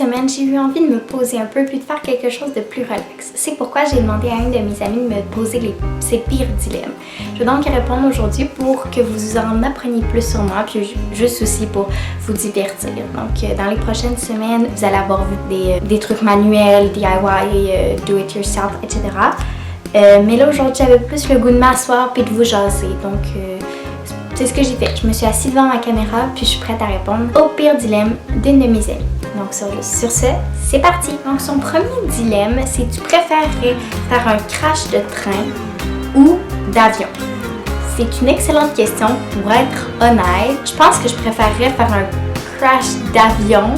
semaine, j'ai eu envie de me poser un peu puis de faire quelque chose de plus relax. C'est pourquoi j'ai demandé à une de mes amies de me poser ses pires dilemmes. Je vais donc y répondre aujourd'hui pour que vous en appreniez plus sur moi puis juste aussi pour vous divertir. Donc dans les prochaines semaines, vous allez avoir vu des trucs manuels, DIY, do it yourself, etc. Mais là aujourd'hui, j'avais plus le goût de m'asseoir puis de vous jaser. Donc c'est ce que j'ai fait. Je me suis assise devant ma caméra puis je suis prête à répondre au pire dilemme d'une de mes amies. Donc sur ce, c'est parti! Donc son premier dilemme, c'est tu préférerais faire un crash de train ou d'avion? C'est une excellente question. Pour être honnête, je pense que je préférerais faire un crash d'avion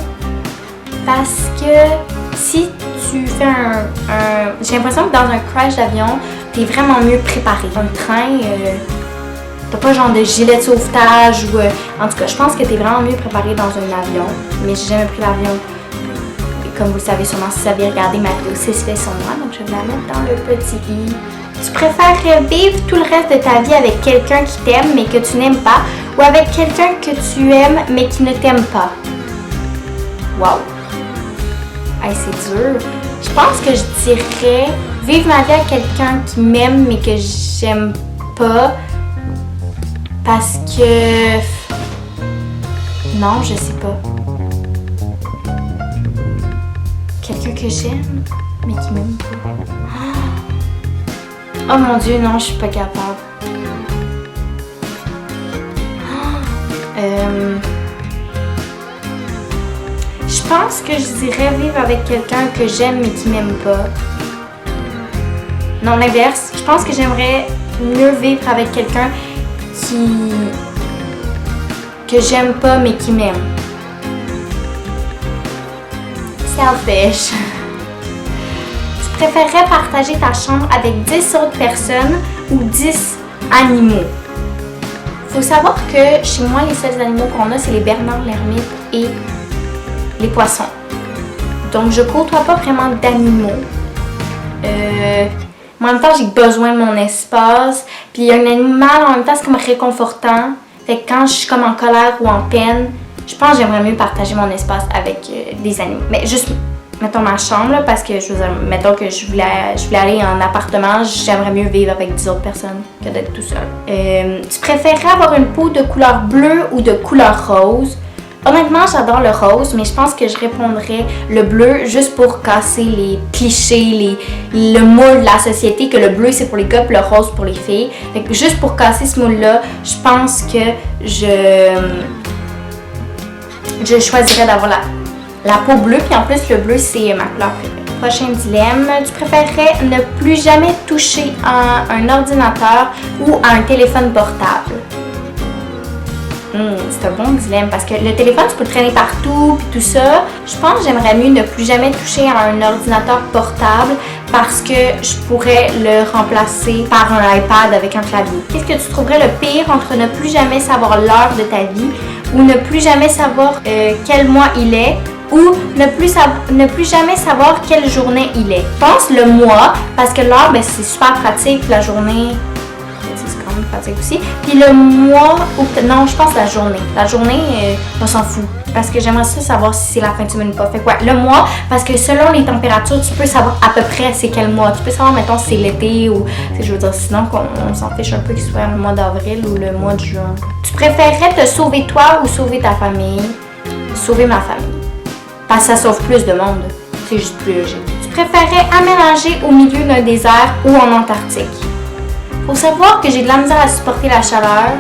parce que si tu fais j'ai l'impression que dans un crash d'avion, t'es vraiment mieux préparé. Dans le train, t'as pas genre de gilet de sauvetage ou... en tout cas, je pense que t'es vraiment mieux préparé dans un avion. Mais j'ai jamais pris l'avion. Comme vous le savez sûrement si vous avez regardé ma vidéo 6 faits sur moi. Donc je vais la mettre dans le petit i. Tu préférerais vivre tout le reste de ta vie avec quelqu'un qui t'aime mais que tu n'aimes pas ou avec quelqu'un que tu aimes mais qui ne t'aime pas? Wow! Hey, c'est dur. Je pense que je dirais vivre ma vie avec quelqu'un qui m'aime mais que j'aime pas. Parce que... non, je sais pas. Quelqu'un que j'aime, mais qui m'aime pas. Oh mon Dieu, non, je suis pas capable. Je pense que je dirais vivre avec quelqu'un que j'aime, mais qui m'aime pas. Non, l'inverse. Je pense que j'aimerais mieux vivre avec quelqu'un que j'aime pas mais qui m'aime. Selfish. Tu préférerais partager ta chambre avec 10 autres personnes ou 10 animaux? Faut savoir que chez moi, les seuls animaux qu'on a, c'est les bernards, l'ermite et les poissons. Donc je côtoie pas vraiment d'animaux. Mais en même temps, j'ai besoin de mon espace. Puis un animal, en même temps, c'est comme réconfortant. Fait que quand je suis comme en colère ou en peine, je pense que j'aimerais mieux partager mon espace avec des animaux. Mais juste, mettons ma chambre, là, parce que, je veux dire, mettons que je voulais aller en appartement, j'aimerais mieux vivre avec 10 autres personnes que d'être tout seul. Tu préférerais avoir une peau de couleur bleue ou de couleur rose? Honnêtement, j'adore le rose, mais je pense que je répondrais le bleu juste pour casser les clichés, le moule de la société, que le bleu c'est pour les gars et le rose pour les filles. Fait que juste pour casser ce moule-là, je pense que je choisirais d'avoir la peau bleue, puis en plus le bleu c'est ma couleur préférée. Prochain dilemme, tu préférerais ne plus jamais toucher à un ordinateur ou à un téléphone portable? C'est un bon dilemme parce que le téléphone, tu peux le traîner partout puis tout ça. Je pense que j'aimerais mieux ne plus jamais toucher à un ordinateur portable parce que je pourrais le remplacer par un iPad avec un clavier. Qu'est-ce que tu trouverais le pire entre ne plus jamais savoir l'heure de ta vie ou ne plus jamais savoir quel mois il est ou ne plus jamais savoir quelle journée il est? Je pense le mois parce que l'heure, ben, c'est super pratique. La journée... c'est quand même pratique aussi. Puis le mois, non, je pense la journée. La journée, on s'en fout. Parce que j'aimerais ça savoir si c'est la fin de semaine ou pas. Fait quoi, le mois, parce que selon les températures, tu peux savoir à peu près c'est quel mois. Tu peux savoir, mettons, si c'est l'été ou, je veux dire, sinon qu'on s'en fiche un peu qu'il soit le mois d'avril ou le mois de juin. Tu préférerais te sauver toi ou sauver ta famille? Sauver ma famille. Parce que ça sauve plus de monde. C'est juste plus logique. Tu préférerais aménager au milieu d'un désert ou en Antarctique? Faut savoir que j'ai de la misère à supporter la chaleur,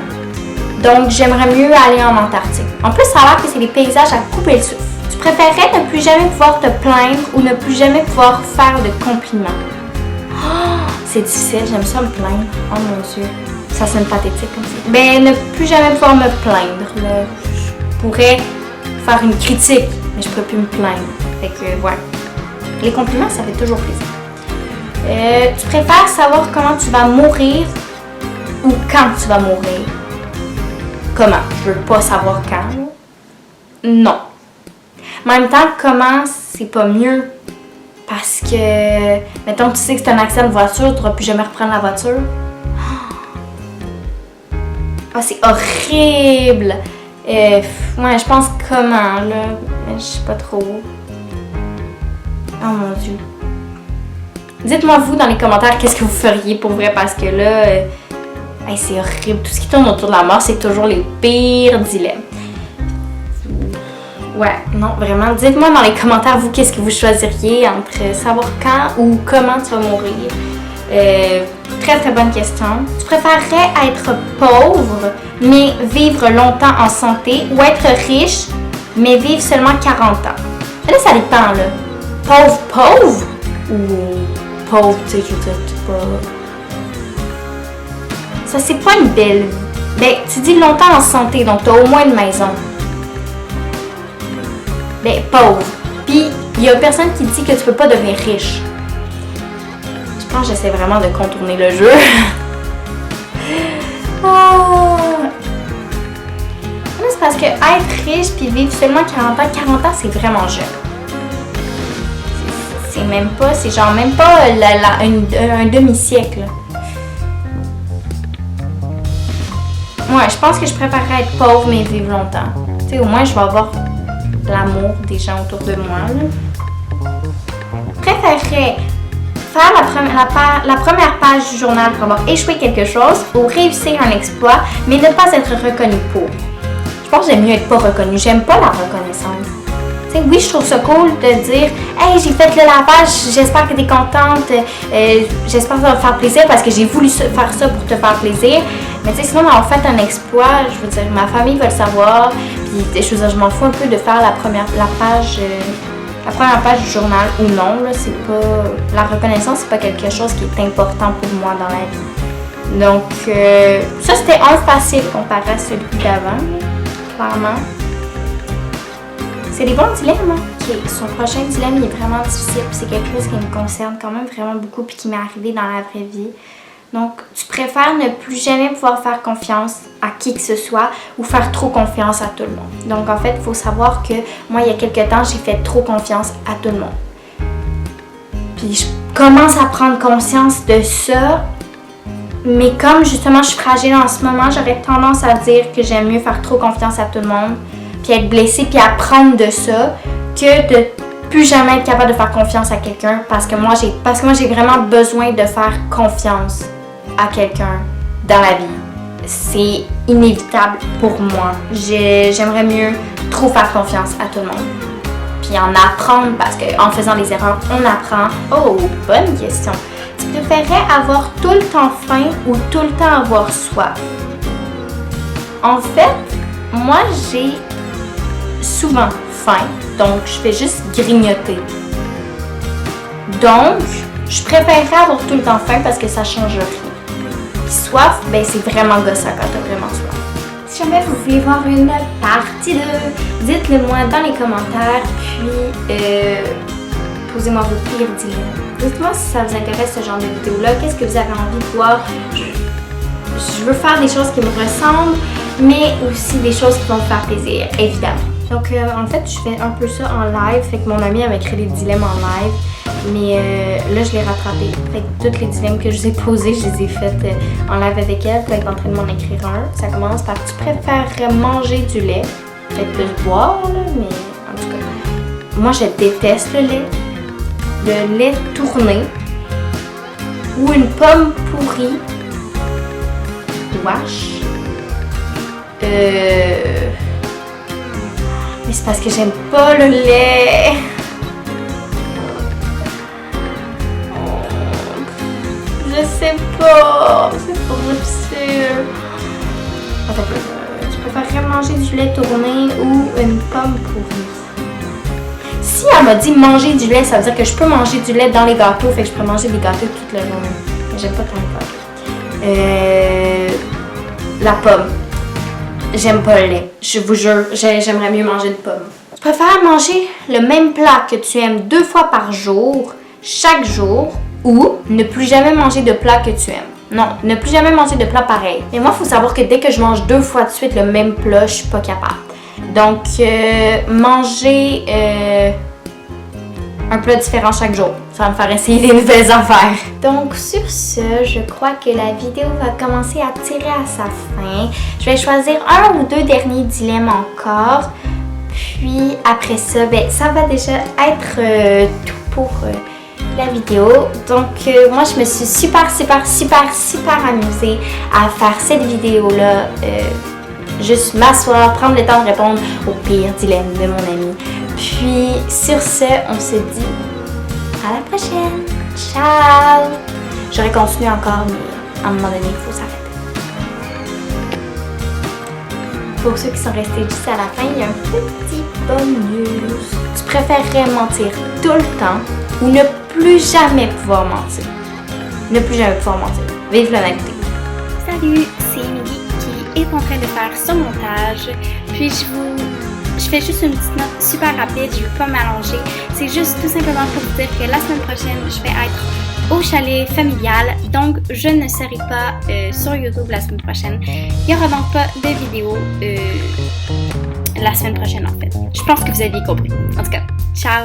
donc j'aimerais mieux aller en Antarctique. En plus, ça a l'air que c'est des paysages à couper le souffle. Tu préférerais ne plus jamais pouvoir te plaindre ou ne plus jamais pouvoir faire de compliments? Oh, c'est difficile, j'aime ça me plaindre. Oh mon Dieu, ça sonne pathétique comme ça. Ben, ne plus jamais pouvoir me plaindre. Là. Je pourrais faire une critique, mais je pourrais plus me plaindre. Fait que, ouais. Les compliments, ça fait toujours plaisir. Tu préfères savoir comment tu vas mourir ou quand tu vas mourir? Comment? Je veux pas savoir quand. Non. Mais en même temps, comment, c'est pas mieux. Parce que, mettons, tu sais que c'est un accident de voiture, tu n'auras plus jamais reprendre la voiture. Oh, c'est horrible. Ouais, je pense comment, là. Mais je sais pas trop. Oh mon Dieu. Dites-moi vous dans les commentaires qu'est-ce que vous feriez pour vrai parce que là, hey, c'est horrible. Tout ce qui tourne autour de la mort, c'est toujours les pires dilemmes. Ouais, non, vraiment. Dites-moi dans les commentaires, vous, qu'est-ce que vous choisiriez entre savoir quand ou comment tu vas mourir. Très, très bonne question. Tu préférerais être pauvre, mais vivre longtemps en santé, ou être riche, mais vivre seulement 40 ans? Là, ça dépend, là. Pauvre, ou pauvre, tu sais, je veux dire, tu pas... Ça, c'est pas une belle... Ben, tu dis longtemps en santé, donc t'as au moins une maison. Ben, pauvre. Puis, il y a personne qui dit que tu peux pas devenir riche. Je pense que j'essaie vraiment de contourner le jeu. Mais c'est parce que être riche puis vivre seulement 40 ans, c'est vraiment jeune. C'est même pas, c'est genre même pas un demi-siècle. Ouais, je pense que je préférerais être pauvre mais vivre longtemps. Tu sais, au moins je vais avoir l'amour des gens autour de moi. Je préférerais faire la première page du journal pour avoir échoué quelque chose ou réussir un exploit, mais ne pas être reconnu pour. Je pense que j'aime mieux être pas reconnu. J'aime pas la reconnaissance. Tu sais, oui, je trouve ça cool de dire « Hey, j'ai fait le lavage, j'espère que t'es contente, j'espère que ça va te faire plaisir parce que j'ai voulu faire ça pour te faire plaisir. » Mais tu sais, sinon, en fait, un exploit, je veux dire, ma famille va le savoir. Puis, je veux dire, je m'en fous un peu de faire la première page du journal ou non. Là, c'est pas... La reconnaissance, c'est pas quelque chose qui est important pour moi dans la vie. Donc, ça, c'était un facile comparé à celui d'avant, clairement. C'est des bons dilemmes, hein? Son prochain dilemme, il est vraiment difficile. C'est quelque chose qui me concerne quand même vraiment beaucoup puis qui m'est arrivé dans la vraie vie. Donc, tu préfères ne plus jamais pouvoir faire confiance à qui que ce soit ou faire trop confiance à tout le monde. Donc, en fait, il faut savoir que moi, il y a quelques temps, j'ai fait trop confiance à tout le monde. Puis, je commence à prendre conscience de ça. Mais comme, justement, je suis fragile en ce moment, j'aurais tendance à dire que j'aime mieux faire trop confiance à tout le monde puis être blessée puis apprendre de ça que de plus jamais être capable de faire confiance à quelqu'un parce que moi, j'ai vraiment besoin de faire confiance à quelqu'un dans la vie. C'est inévitable pour moi. J'aimerais mieux trop faire confiance à tout le monde. Puis en apprendre, parce qu'en faisant des erreurs, on apprend. Oh, bonne question. Tu préférerais avoir tout le temps faim ou tout le temps avoir soif? En fait, moi, j'ai souvent faim, donc je fais juste grignoter. Donc, je préférerais avoir tout le temps faim parce que ça change rien. Soif, ben c'est vraiment gossant quand t'as vraiment soif. Si jamais vous voulez voir une partie 2, dites-le moi dans les commentaires, puis posez-moi vos pires dilemmes. Dites-moi si ça vous intéresse ce genre de vidéo-là, qu'est-ce que vous avez envie de voir. Je veux faire des choses qui me ressemblent, mais aussi des choses qui vont me faire plaisir, évidemment. Donc en fait, je fais un peu ça en live, fait que mon amie m'a créé des dilemmes en live. Mais là, je l'ai rattrapé. Fait que tous les dilemmes que je vous ai posés, je les ai faits en live avec elle. Puis elle est en train de m'en écrire un. Ça commence par « Tu préfères manger du lait? » Peut-être plus boire, là, mais en tout cas. Moi, je déteste le lait. Le lait tourné. Ou une pomme pourrie. Wesh. Mais c'est parce que j'aime pas le lait. Je sais pas, c'est trop difficile. Attends, je préférerais manger du lait tourné ou une pomme pourrie. Si elle m'a dit manger du lait, ça veut dire que je peux manger du lait dans les gâteaux, fait que je peux manger des gâteaux toute la journée. Mais j'aime pas tant le gâteau. La pomme. J'aime pas le lait. Je vous jure, j'aimerais mieux manger une pomme. Tu préfères manger le même plat que tu aimes 2 fois par jour, chaque jour, ou ne plus jamais manger de plat que tu aimes. Non, ne plus jamais manger de plat pareil. Mais moi, il faut savoir que dès que je mange 2 fois de suite le même plat, je suis pas capable. Donc, manger un plat différent chaque jour. Ça va me faire essayer des nouvelles affaires. Donc, sur ce, je crois que la vidéo va commencer à tirer à sa fin. Je vais choisir 1 ou 2 derniers dilemmes encore Puis après ça, ben, ça va déjà être tout pour la vidéo. Donc moi je me suis super amusée à faire cette vidéo-là. Juste m'asseoir, prendre le temps de répondre au pire dilemme de mon ami. Puis sur ce, on se dit à la prochaine. Ciao! J'aurais continué encore, mais à un moment donné, il faut s'arrêter. Pour ceux qui sont restés jusqu'à la fin, il y a un petit bonus. Tu préférerais mentir tout le temps ou ne plus jamais pouvoir mentir? Ne plus jamais pouvoir mentir. Vive l'honnêteté. Salut, c'est Emily qui est en train de faire son montage. Puis je fais juste une petite note super rapide, je ne vais pas m'allonger. C'est juste tout simplement pour vous dire que la semaine prochaine, je vais être au chalet familial. Donc, je ne serai pas sur YouTube la semaine prochaine. Il n'y aura donc pas de vidéo la semaine prochaine en fait. Je pense que vous aviez compris. En tout cas, ciao!